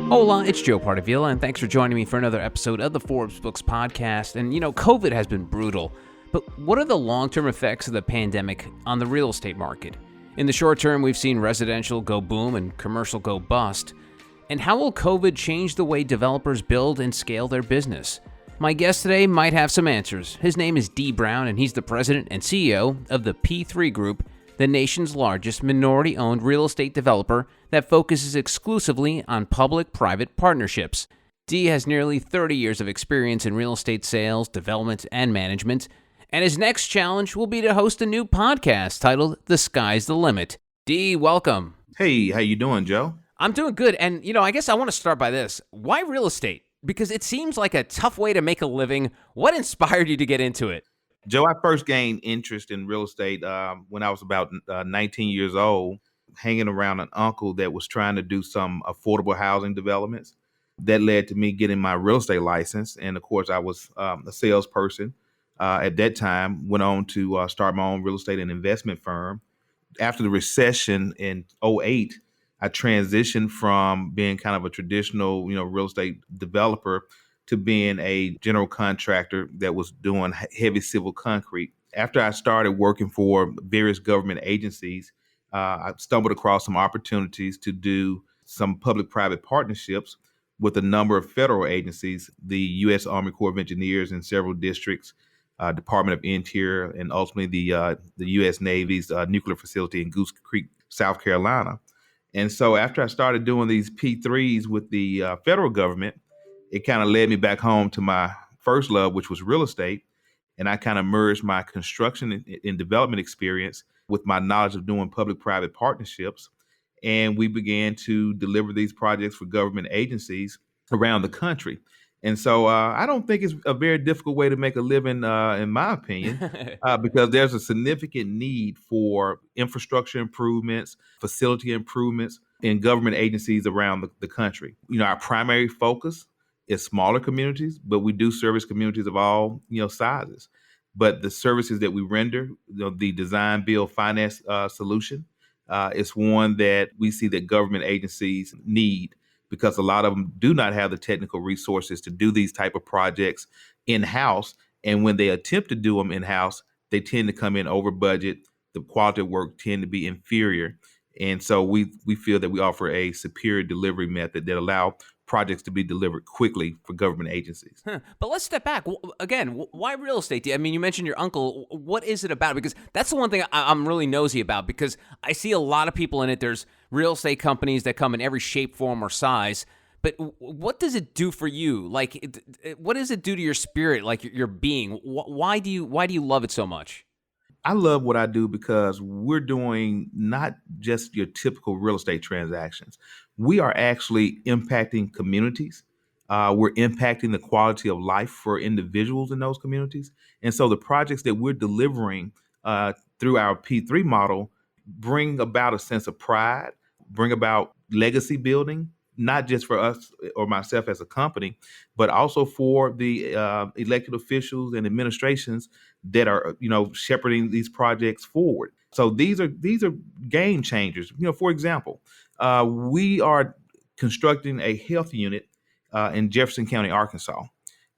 Hola, it's Joe Partavilla, and thanks for joining me for another episode of the Forbes Books podcast. And COVID has been brutal, but what are the long-term effects of the pandemic on the real estate market? In the short term, we've seen residential go boom and commercial go bust. And how will COVID change the way developers build and scale their business? My guest today might have some answers. His name is Dee Brown, and he's the president and CEO of the P3 Group, the nation's largest minority-owned real estate developer that focuses exclusively on public-private partnerships. Dee has nearly 30 years of experience in real estate sales, development, and management, and his next challenge will be to host a new podcast titled The Sky's the Limit. Dee, welcome. Hey, how you doing, Joe? I'm doing good, and I guess I want to start by this. Why real estate? Because it seems like a tough way to make a living. What inspired you to get into it? Joe, I first gained interest in real estate when I was about 19 years old, hanging around an uncle that was trying to do some affordable housing developments. That led to me getting my real estate license. And of course, I was a salesperson at that time, went on to start my own real estate and investment firm. After the recession in '08, I transitioned from being kind of a traditional, real estate developer to being a general contractor that was doing heavy civil concrete. After I started working for various government agencies, I stumbled across some opportunities to do some public-private partnerships with a number of federal agencies, the U.S. Army Corps of Engineers in several districts, Department of Interior, and ultimately the U.S. Navy's nuclear facility in Goose Creek, South Carolina. And so after I started doing these P3s with the federal government, it kind of led me back home to my first love, which was real estate. And I kind of merged my construction and development experience with my knowledge of doing public-private partnerships. And we began to deliver these projects for government agencies around the country. And so I don't think it's a very difficult way to make a living, in my opinion, because there's a significant need for infrastructure improvements, facility improvements in government agencies around the country. Our primary focus is smaller communities, but we do service communities of all, sizes. But the services that we render, the design, build, finance solution, is one that we see that government agencies need, because a lot of them do not have the technical resources to do these type of projects in-house. And when they attempt to do them in-house, they tend to come in over budget. The quality of work tend to be inferior. And so we feel that we offer a superior delivery method that allow projects to be delivered quickly for government agencies. But let's step back. Again, why real estate? I mean, you mentioned your uncle. What is it about? Because that's the one thing I'm really nosy about, because I see a lot of people in it. There's real estate companies that come in every shape, form, or size. But what does it do for you? Like, what does it do to your spirit, like your being? Why do you love it so much? I love what I do because we're doing not just your typical real estate transactions. We are actually impacting communities. We're impacting the quality of life for individuals in those communities. And so the projects that we're delivering through our P3 model bring about a sense of pride, bring about legacy building, not just for us or myself as a company, but also for the elected officials and administrations that are, shepherding these projects forward. So these are game changers. For example, we are constructing a health unit in Jefferson County, Arkansas.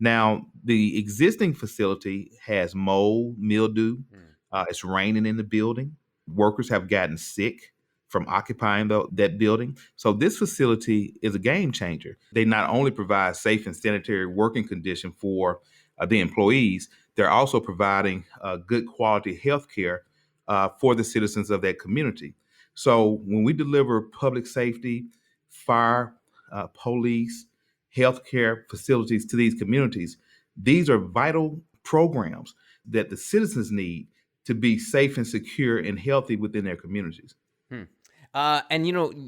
Now, the existing facility has mold, mildew. It's raining in the building. Workers have gotten sick from occupying that building. So this facility is a game changer. They not only provide safe and sanitary working condition for the employees, they're also providing good quality health care for the citizens of that community. So when we deliver public safety, fire, police, healthcare facilities to these communities, these are vital programs that the citizens need to be safe and secure and healthy within their communities. And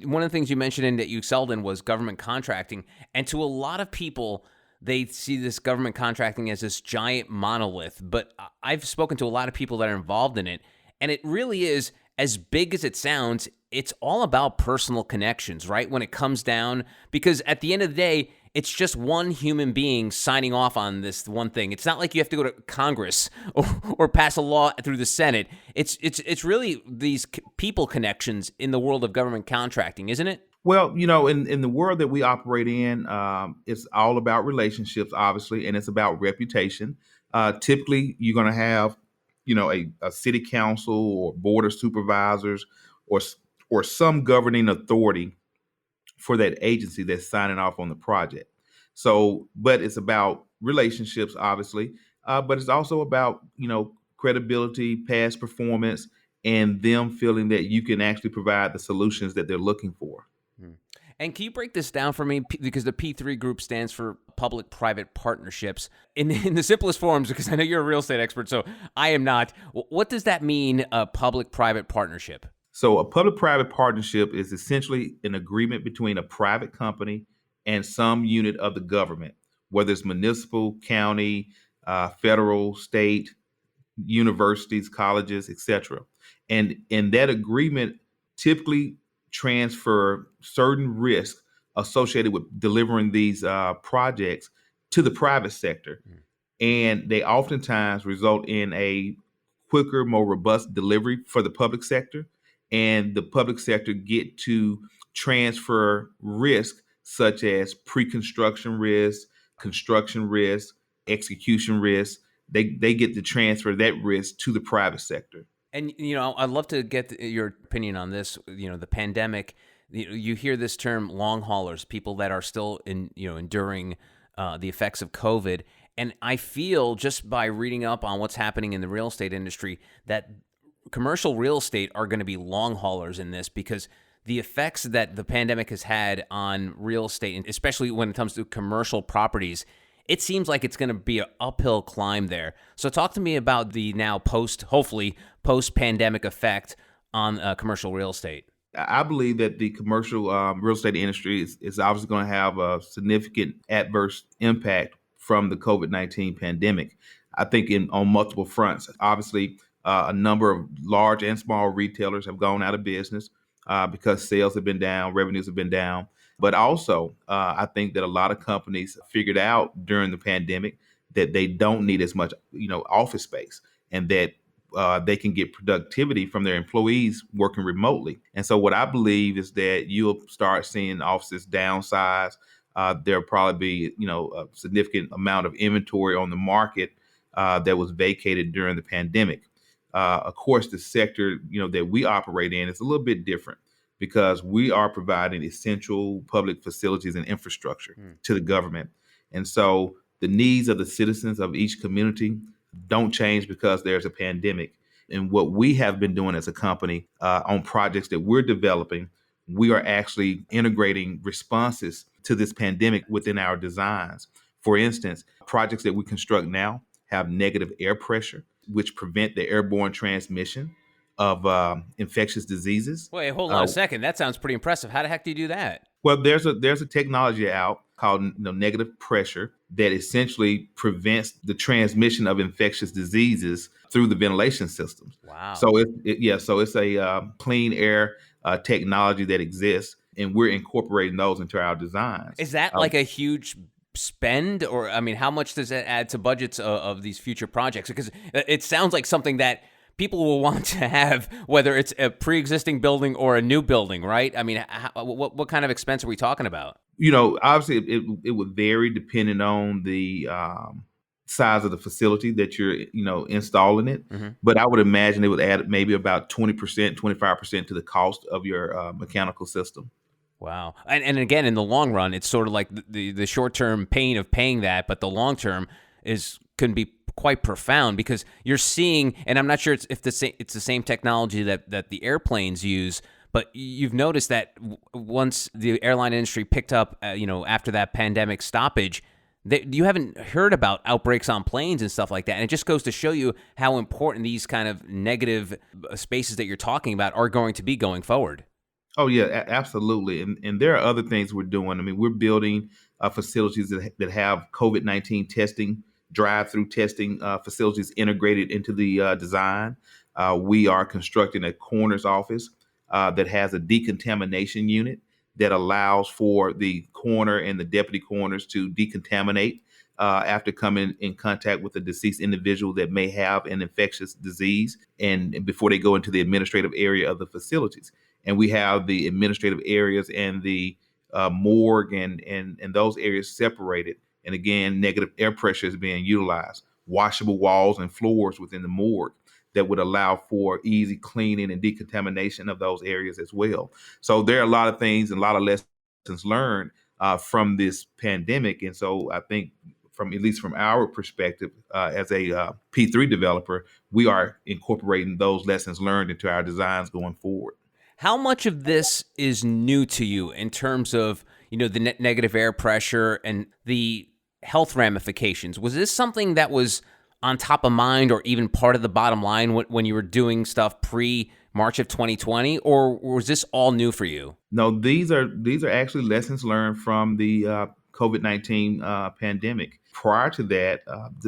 one of the things you mentioned and that you excelled in was government contracting. And to a lot of people, they see this government contracting as this giant monolith. But I've spoken to a lot of people that are involved in it, and it really is, as big as it sounds, it's all about personal connections, right? When it comes down, because at the end of the day, it's just one human being signing off on this one thing. It's not like you have to go to Congress or pass a law through the Senate. It's really these people connections in the world of government contracting, isn't it? Well, in the world that we operate in, it's all about relationships, obviously, and it's about reputation. Typically, you're going to have, a city council or board of supervisors or or some governing authority for that agency that's signing off on the project. So, but it's about relationships, obviously, but it's also about credibility, past performance, and them feeling that you can actually provide the solutions that they're looking for. Hmm. And can you break this down for me? Because the P3 group stands for public-private partnerships. In the simplest forms, because I know you're a real estate expert, so I am not. What does that mean, a public-private partnership? So, a public private partnership is essentially an agreement between a private company and some unit of the government, whether it's municipal, county, federal, state, universities, colleges, etc. And that agreement typically transfer certain risks associated with delivering these projects to the private sector, and they oftentimes result in a quicker, more robust delivery for the public sector, and the public sector get to transfer risk such as pre-construction risk, construction risk, execution risk. They get to transfer that risk to the private sector. And I'd love to get your opinion on this. The pandemic. You hear this term long haulers, people that are still enduring the effects of COVID. And I feel just by reading up on what's happening in the real estate industry that commercial real estate are going to be long haulers in this, because the effects that the pandemic has had on real estate, and especially when it comes to commercial properties, it seems like it's going to be an uphill climb there. So talk to me about the now hopefully post-pandemic effect on commercial real estate. I believe that the commercial real estate industry is obviously going to have a significant adverse impact from the COVID-19 pandemic. I think on multiple fronts. Obviously, a number of large and small retailers have gone out of business because sales have been down, revenues have been down. But also, I think that a lot of companies figured out during the pandemic that they don't need as much, office space, and that they can get productivity from their employees working remotely. And so, what I believe is that you'll start seeing offices downsize. There'll probably be, a significant amount of inventory on the market that was vacated during the pandemic. Of course, the sector, that we operate in is a little bit different because we are providing essential public facilities and infrastructure to the government. And so the needs of the citizens of each community don't change because there's a pandemic. And what we have been doing as a company on projects that we're developing, we are actually integrating responses to this pandemic within our designs. For instance, projects that we construct now have negative air pressure, which prevent the airborne transmission of infectious diseases. Wait, hold on a second. That sounds pretty impressive. How the heck do you do that? Well, there's a technology out called negative pressure that essentially prevents the transmission of infectious diseases through the ventilation systems. Wow. So it's a clean air technology that exists, and we're incorporating those into our designs. Is that like a huge spend, or I mean, how much does that add to budgets of these future projects? Because it sounds like something that people will want to have, whether it's a pre-existing building or a new building, right? I mean, what kind of expense are we talking about? Obviously, it would vary depending on the size of the facility that you're, installing it. Mm-hmm. But I would imagine it would add maybe about 20%, 25% to the cost of your mechanical system. Wow. And again, in the long run, it's sort of like the short-term pain of paying that, but the long term can be quite profound, because you're seeing, and I'm not sure it's the same technology that the airplanes use, but you've noticed that once the airline industry picked up, after that pandemic stoppage, you haven't heard about outbreaks on planes and stuff like that. And it just goes to show you how important these kind of negative spaces that you're talking about are going to be going forward. Oh yeah, absolutely. And there are other things we're doing. I mean, we're building facilities that have COVID-19 testing, drive-through testing facilities integrated into the design. We are constructing a coroner's office that has a decontamination unit that allows for the coroner and the deputy coroners to decontaminate after coming in contact with a deceased individual that may have an infectious disease, and before they go into the administrative area of the facilities. and we have the administrative areas and the morgue and those areas separated. And again, negative air pressure is being utilized. Washable walls and floors within the morgue that would allow for easy cleaning and decontamination of those areas as well. So there are a lot of things and a lot of lessons learned from this pandemic. And so I think from at least from our perspective as a P3 developer, we are incorporating those lessons learned into our designs going forward. How much of this is new to you in terms of, the negative air pressure and the health ramifications? Was this something that was on top of mind or even part of the bottom line when you were doing stuff pre March of 2020, or was this all new for you? No, these are actually lessons learned from the COVID-19 pandemic. Prior to that,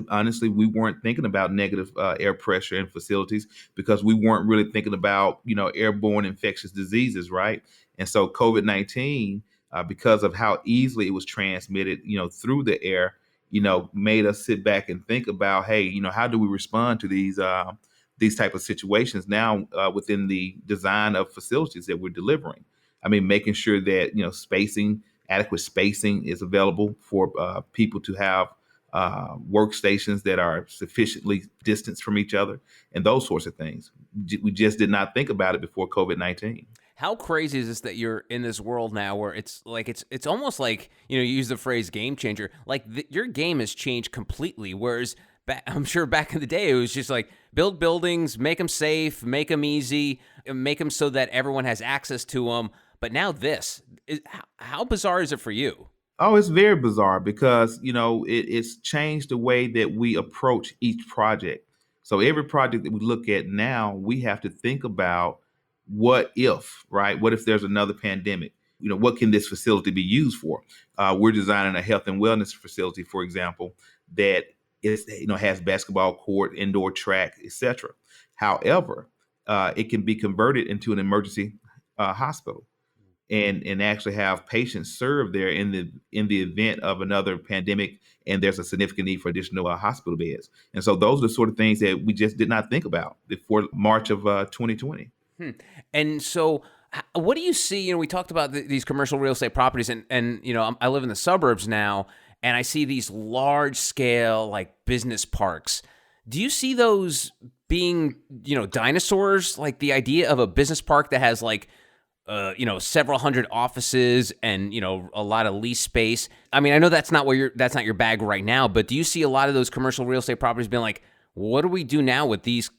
honestly, we weren't thinking about negative air pressure in facilities because we weren't really thinking about airborne infectious diseases, right? And so COVID-19, because of how easily it was transmitted, through the air, made us sit back and think about, hey, how do we respond to these type of situations now within the design of facilities that we're delivering. I mean, making sure that adequate spacing is available for people to have workstations that are sufficiently distanced from each other, and those sorts of things. We just did not think about it before COVID-19. How crazy is this that you're in this world now where it's almost like, you use the phrase game changer, like your game has changed completely. Whereas I'm sure back in the day, it was just like build buildings, make them safe, make them easy, make them so that everyone has access to them. But now how bizarre is it for you? Oh, it's very bizarre because it's changed the way that we approach each project. So every project that we look at now, we have to think about what if, right? What if there's another pandemic? What can this facility be used for? We're designing a health and wellness facility, for example, that has basketball court, indoor track, etc. However, it can be converted into an emergency hospital and actually have patients served there in the event of another pandemic and there's a significant need for additional hospital beds. And so those are the sort of things that we just did not think about before March of 2020. And so what do you see? We talked about these commercial real estate properties and I live in the suburbs now and I see these large scale like business parks. Do you see those being, dinosaurs? Like the idea of a business park that has like several hundred offices and, a lot of lease space. I mean, I know that's not your bag right now, but do you see a lot of those commercial real estate properties being like, what do we do now with these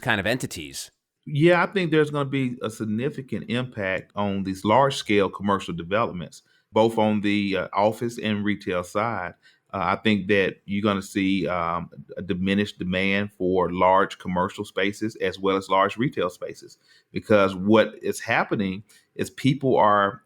kind of entities? Yeah, I think there's going to be a significant impact on these large scale commercial developments, both on the office and retail side. I think that you're going to see a diminished demand for large commercial spaces as well as large retail spaces, because what is happening is people are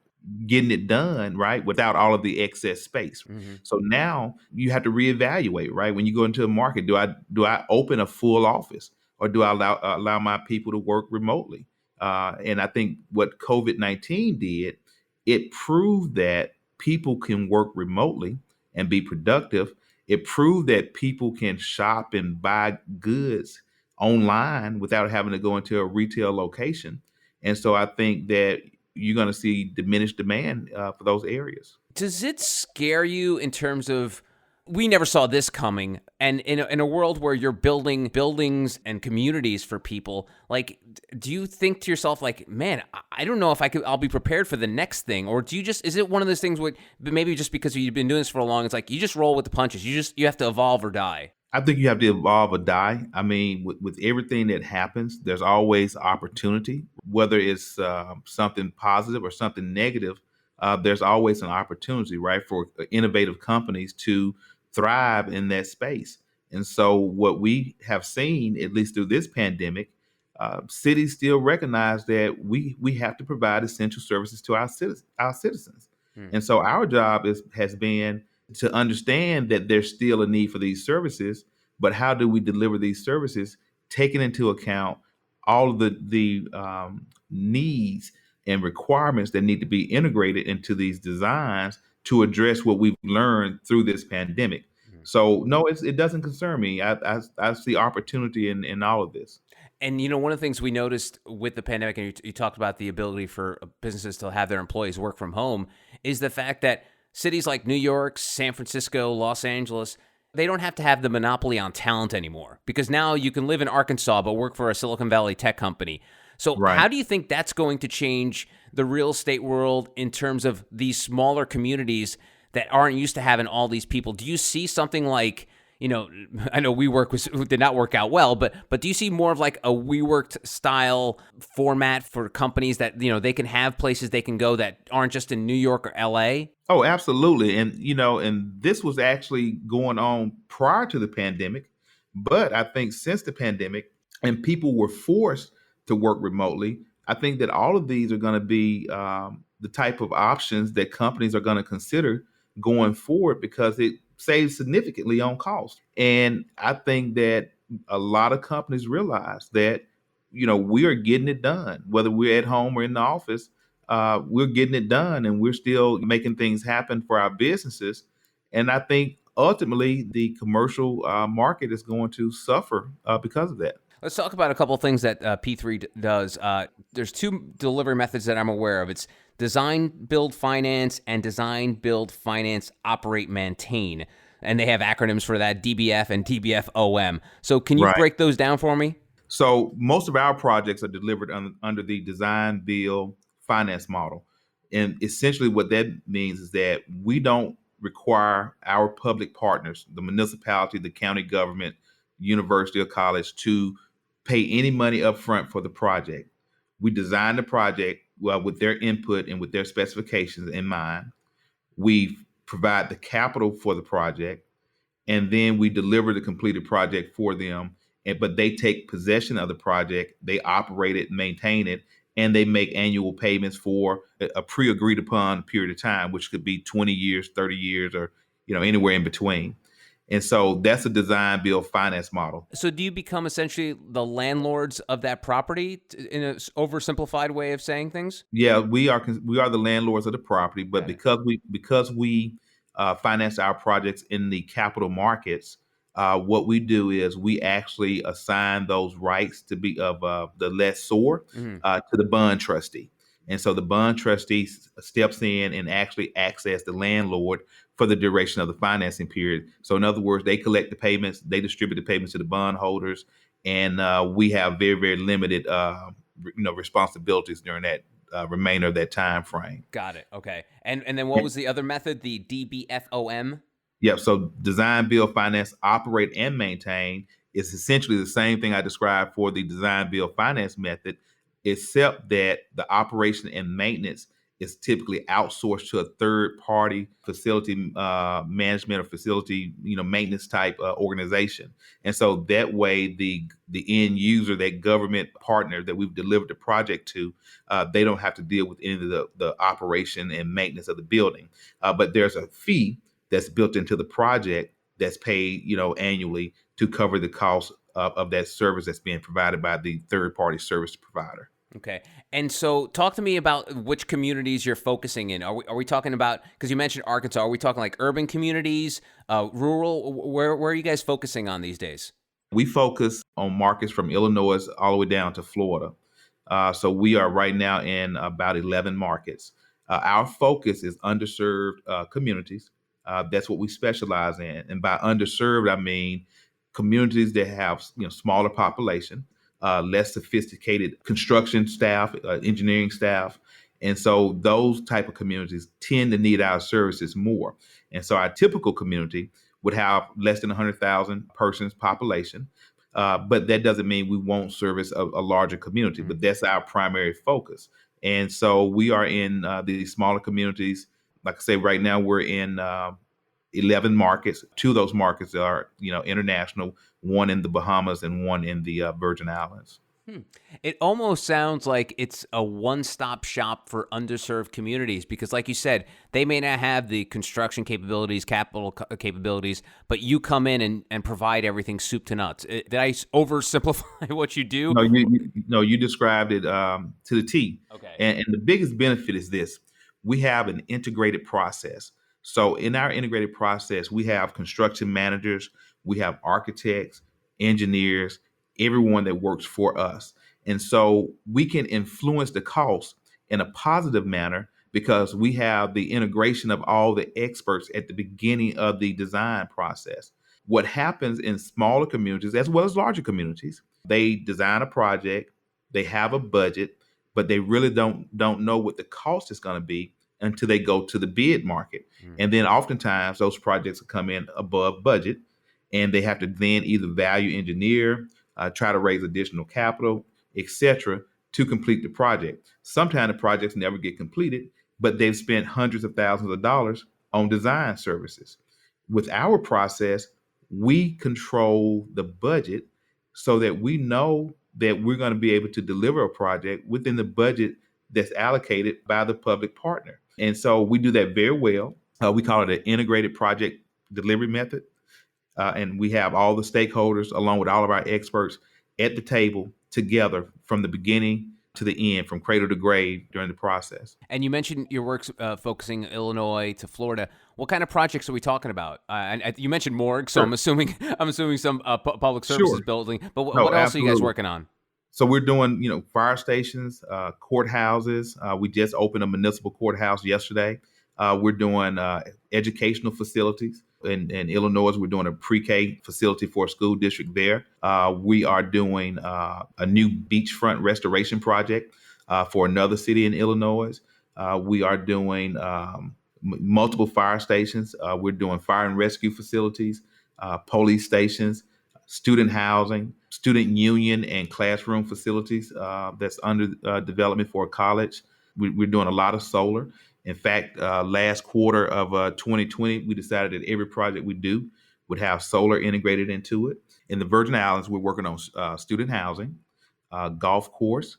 getting it done right without all of the excess space. Mm-hmm. So now you have to reevaluate, right? When you go into a market, do I open a full office or do I allow my people to work remotely? And I think what COVID-19 did, it proved that people can work remotely and be productive. It proved that people can shop and buy goods online without having to go into a retail location. And so I think that you're going to see diminished demand for those areas. Does it scare you in terms of we never saw this coming, and in a world where you're building buildings and communities for people, like, do you think to yourself like, man, I don't know if I'll be prepared for the next thing, or is it one of those things where maybe just because you've been doing this for a long, it's like you just roll with the punches, you have to evolve or die? I think you have to evolve or die. I mean, with everything that happens, there's always opportunity, whether it's something positive or something negative. There's always an opportunity, right, for innovative companies to thrive in that space. And so, what we have seen, at least through this pandemic, cities still recognize that we have to provide essential services to our citizens. Hmm. And so, our job has been to understand that there's still a need for these services, but how do we deliver these services, taking into account all of the needs and requirements that need to be integrated into these designs to address what we've learned through this pandemic. So no, it doesn't concern me. I see opportunity in all of this. And one of the things we noticed with the pandemic, and you talked about the ability for businesses to have their employees work from home, is the fact that cities like New York, San Francisco, Los Angeles, they don't have to have the monopoly on talent anymore because now you can live in Arkansas but work for a Silicon Valley tech company. So, Right. how do you think that's going to change the real estate world in terms of these smaller communities that aren't used to having all these people? Do you see something like, I know WeWork did not work out well, but do you see more of like a WeWork style format for companies that they can have places they can go that aren't just in New York or LA? Oh, absolutely. And and this was actually going on prior to the pandemic, but I think since the pandemic and people were forced to work remotely, I think that all of these are going to be the type of options that companies are going to consider going forward because it saves significantly on cost. And I think that a lot of companies realize that we are getting it done, whether we're at home or in the office. We're getting it done and we're still making things happen for our businesses. And I think ultimately the commercial market is going to suffer because of that. Let's talk about a couple of things that P3 does. There's two delivery methods that I'm aware of. It's design, build, finance, and design, build, finance, operate, maintain. And they have acronyms for that, DBF and DBFOM. So can you Right. break those down for me? So most of our projects are delivered under the design, build, finance model. And essentially what that means is that we don't require our public partners, the municipality, the county government, university or college, to pay any money up front for the project. We design the project with their input and with their specifications in mind. We provide the capital for the project and then we deliver the completed project for them. But they take possession of the project, they operate it, maintain it, and they make annual payments for a pre-agreed upon period of time, which could be 20 years, 30 years, or anywhere in between. And so that's a design build finance model. So do you become essentially the landlords of that property in a oversimplified way of saying things? Yeah, we are the landlords of the property, but Got it. because we finance our projects in the capital markets, what we do is we actually assign those rights to be of the lessor Mhm. to the bond trustee, and so the bond trustee steps in and actually acts as the landlord for the duration of the financing period. So in other words, they collect the payments, they distribute the payments to the bond holders, and we have very very limited responsibilities during that remainder of that time frame. Got it. Okay. And then what was the other method? The DBFOM? Yep. So design, build, finance, operate, and maintain is essentially the same thing I described for the design, build, finance method, except that the operation and maintenance is typically outsourced to a third party facility management or facility maintenance type organization. And so that way the end user, that government partner that we've delivered the project to, they don't have to deal with any of the operation and maintenance of the building. But there's a fee that's built into the project that's paid annually to cover the cost of that service that's being provided by the third party service provider. Okay. And so talk to me about which communities you're focusing in. Are we talking about, because you mentioned Arkansas, are we talking like urban communities, rural? Where are you guys focusing on these days? We focus on markets from Illinois all the way down to Florida. So we are right now in about 11 markets. Our focus is underserved communities. That's what we specialize in. And by underserved, I mean communities that have smaller population, less sophisticated construction staff, engineering staff. And so those type of communities tend to need our services more. And so our typical community would have less than 100,000 persons population. But that doesn't mean we won't service a larger community, but that's our primary focus. And so we are in these smaller communities. Like I say, right now we're in 11 markets. Two of those markets are, international, one in the Bahamas and one in the Virgin Islands. Hmm. It almost sounds like it's a one-stop shop for underserved communities because, like you said, they may not have the construction capabilities, capabilities, but you come in and provide everything soup to nuts. Did I oversimplify what you do? No, you described it to the T. Okay. And the biggest benefit is this: we have an integrated process. So in our integrated process, we have construction managers, we have architects, engineers, everyone that works for us. And so we can influence the cost in a positive manner because we have the integration of all the experts at the beginning of the design process. What happens in smaller communities as well as larger communities, they design a project, they have a budget, but they really don't know what the cost is going to be until they go to the bid market. Mm. And then oftentimes those projects come in above budget and they have to then either value engineer, try to raise additional capital, etc., to complete the project. Sometimes the projects never get completed, but they've spent hundreds of thousands of dollars on design services. With our process, we control the budget so that we know that we're going to be able to deliver a project within the budget that's allocated by the public partner. And so we do that very well. We call it an integrated project delivery method. And we have all the stakeholders, along with all of our experts, at the table together from the beginning to the end, from cradle to grave during the process. And you mentioned your work's focusing Illinois to Florida. What kind of projects are we talking about? And you mentioned morgue, so Sure. I'm assuming some public services Sure. building. But No, what else are you guys absolutely. working on? So we're doing, fire stations, courthouses. We just opened a municipal courthouse yesterday. We're doing educational facilities. In Illinois, we're doing a pre-K facility for a school district there. We are doing a new beachfront restoration project for another city in Illinois. We are doing multiple fire stations. We're doing fire and rescue facilities, police stations, student housing, student union, and classroom facilities that's under development for a college. We're doing a lot of solar. In fact, last quarter of 2020, we decided that every project we do would have solar integrated into it. In the Virgin Islands, we're working on student housing, golf course,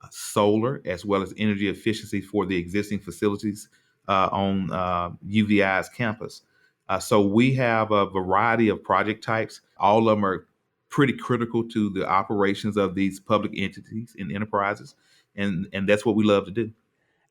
solar, as well as energy efficiency for the existing facilities on UVI's campus. So we have a variety of project types. All of them are pretty critical to the operations of these public entities and enterprises, and that's what we love to do.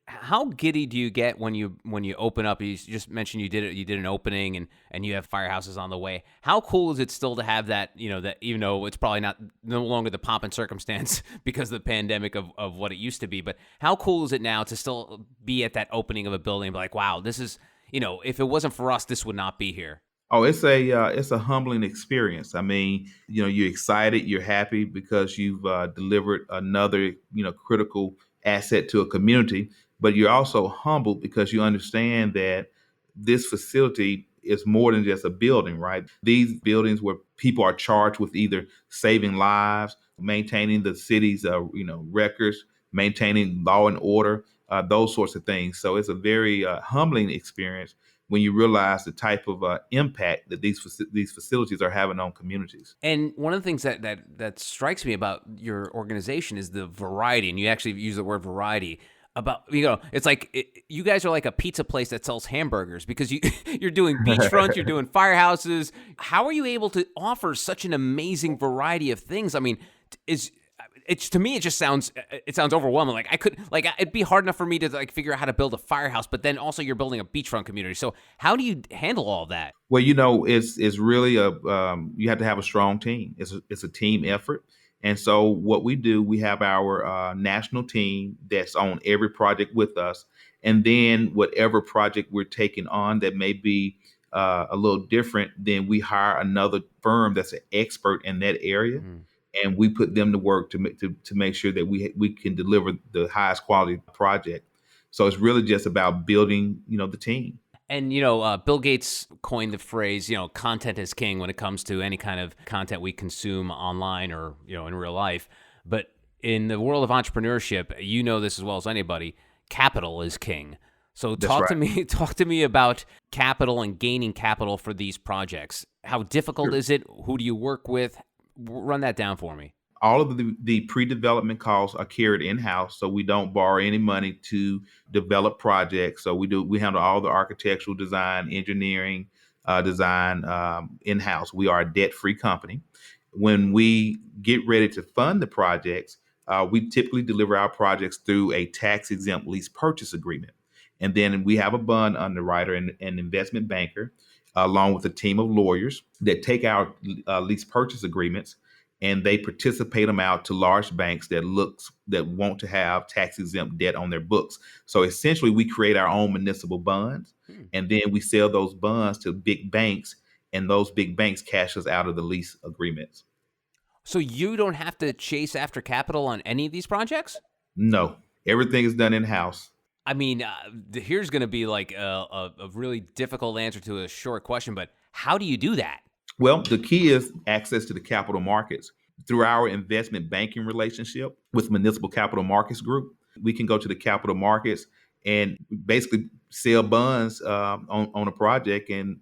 How giddy do you get when you open up? You just mentioned you did an opening and you have firehouses on the way. How cool is it still to have that, that even though it's probably not no longer the pomp and circumstance because of the pandemic of what it used to be, but how cool is it now to still be at that opening of a building and be like, wow, this is, if it wasn't for us, this would not be here. Oh, it's a humbling experience. I mean, you're excited, you're happy because you've delivered another critical asset to a community, but you're also humbled because you understand that this facility is more than just a building, right? These buildings where people are charged with either saving lives, maintaining the city's records, maintaining law and order, those sorts of things. So it's a very humbling experience when you realize the type of impact that these facilities are having on communities. And one of the things that strikes me about your organization is the variety, and you actually use the word variety. About it's like you guys are like a pizza place that sells hamburgers because you're doing beachfront, you're doing firehouses. How are you able to offer such an amazing variety of things? I mean, it's to me it just sounds overwhelming. Like it'd be hard enough for me to like figure out how to build a firehouse, but then also you're building a beachfront community. So how do you handle all that? Well, it's really you have to have a strong team. It's a team effort. And so what we do, we have our national team that's on every project with us. And then whatever project we're taking on that may be a little different, then we hire another firm that's an expert in that area. Mm. And we put them to work to make sure that we can deliver the highest quality project. So it's really just about building, the team. And, Bill Gates coined the phrase, content is king when it comes to any kind of content we consume online or, in real life. But in the world of entrepreneurship, you know this as well as anybody, capital is king. So talk to me about capital and gaining capital for these projects. How difficult is it? Who do you work with? Run that down for me. All of the pre-development costs are carried in-house, so we don't borrow any money to develop projects. So we handle all the architectural design, engineering, design in-house. We are a debt-free company. When we get ready to fund the projects, we typically deliver our projects through a tax-exempt lease purchase agreement. And then we have a bond underwriter and an investment banker, along with a team of lawyers that take our lease purchase agreements and they participate them out to large banks that want to have tax exempt debt on their books. So essentially, we create our own municipal bonds, and then we sell those bonds to big banks, and those big banks cash us out of the lease agreements. So you don't have to chase after capital on any of these projects? No, everything is done in house. I mean, here's going to be like a really difficult answer to a short question, but how do you do that? Well, the key is access to the capital markets. Through our investment banking relationship with Municipal Capital Markets Group, we can go to the capital markets and basically sell bonds on a project, and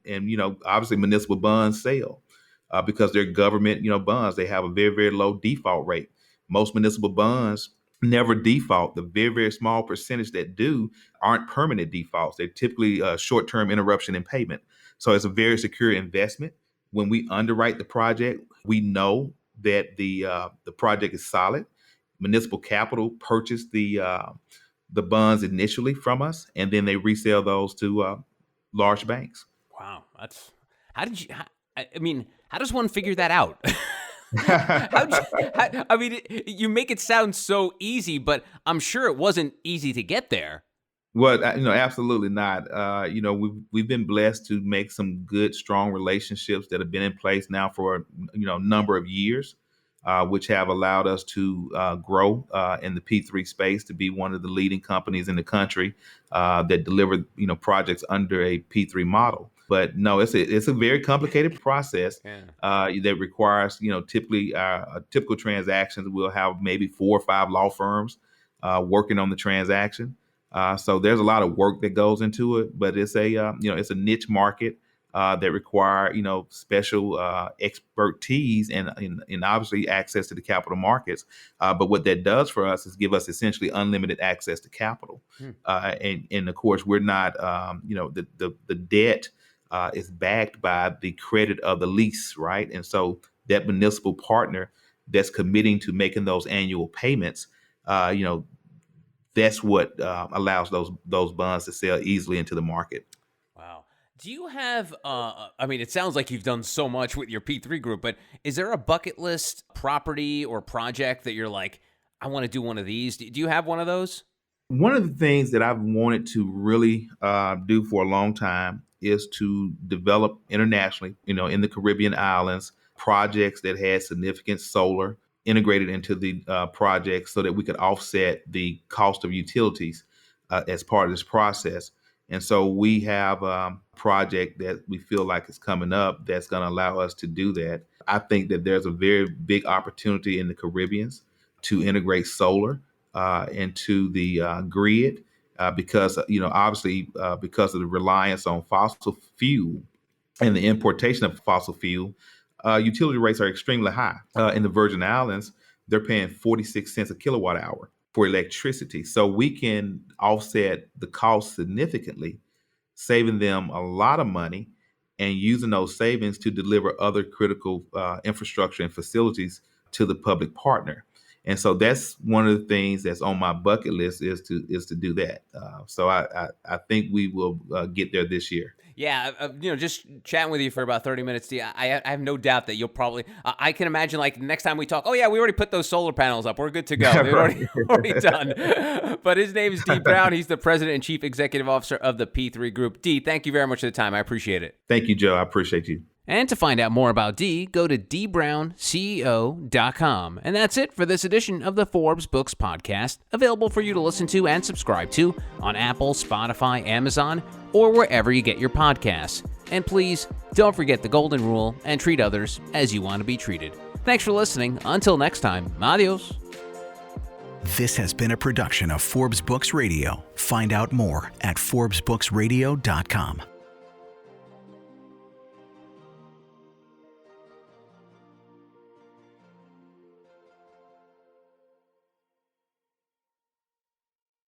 obviously municipal bonds sell because they're government bonds. They have a very, very low default rate. Most municipal bonds never default. The very, very small percentage that do aren't permanent defaults. They're typically short-term interruption in payment. So it's a very secure investment. When we underwrite the project, we know that the project is solid. Municipal Capital purchased the bonds initially from us, and then they resell those to large banks. Wow, how does one figure that out? You make it sound so easy, but I'm sure it wasn't easy to get there. Well, absolutely not. We've been blessed to make some good, strong relationships that have been in place now for a number of years, which have allowed us to grow in the P3 space to be one of the leading companies in the country that deliver projects under a P3 model. But no, it's a very complicated process that requires typically typical transactions. We'll have maybe 4 or 5 law firms working on the transaction. So there's a lot of work that goes into it, but it's it's a niche market that require special expertise and obviously access to the capital markets. But what that does for us is give us essentially unlimited access to capital. And of course, we're not the debt is backed by the credit of the lease, right? And so that municipal partner that's committing to making those annual payments, that's what allows those bonds to sell easily into the market. Wow. Do you have, it sounds like you've done so much with your P3 group, but is there a bucket list property or project that you're like, I want to do one of these? Do you have one of those? One of the things that I've wanted to really do for a long time is to develop internationally, in the Caribbean islands, projects that had significant solar integrated into the project so that we could offset the cost of utilities as part of this process. And so we have a project that we feel like is coming up that's going to allow us to do that. I think that there's a very big opportunity in the Caribbean to integrate solar into the grid because, obviously because of the reliance on fossil fuel and the importation of fossil fuel, utility rates are extremely high. In the Virgin Islands, they're paying 46 cents a kilowatt hour for electricity. So we can offset the cost significantly, saving them a lot of money and using those savings to deliver other critical infrastructure and facilities to the public partner. And so that's one of the things that's on my bucket list is to do that. So I think we will get there this year. Yeah, just chatting with you for about 30 minutes, I have no doubt that you'll probably, I can imagine like next time we talk, oh yeah, we already put those solar panels up. We're good to go. They're already done. But his name is Dee Brown. He's the president and chief executive officer of the P3 Group. Dee, thank you very much for the time. I appreciate it. Thank you, Joe. I appreciate you. And to find out more about Dee, go to dbrownceo.com. And that's it for this edition of the Forbes Books Podcast, available for you to listen to and subscribe to on Apple, Spotify, Amazon, or wherever you get your podcasts. And please, don't forget the golden rule and treat others as you want to be treated. Thanks for listening. Until next time, adios. This has been a production of Forbes Books Radio. Find out more at forbesbooksradio.com.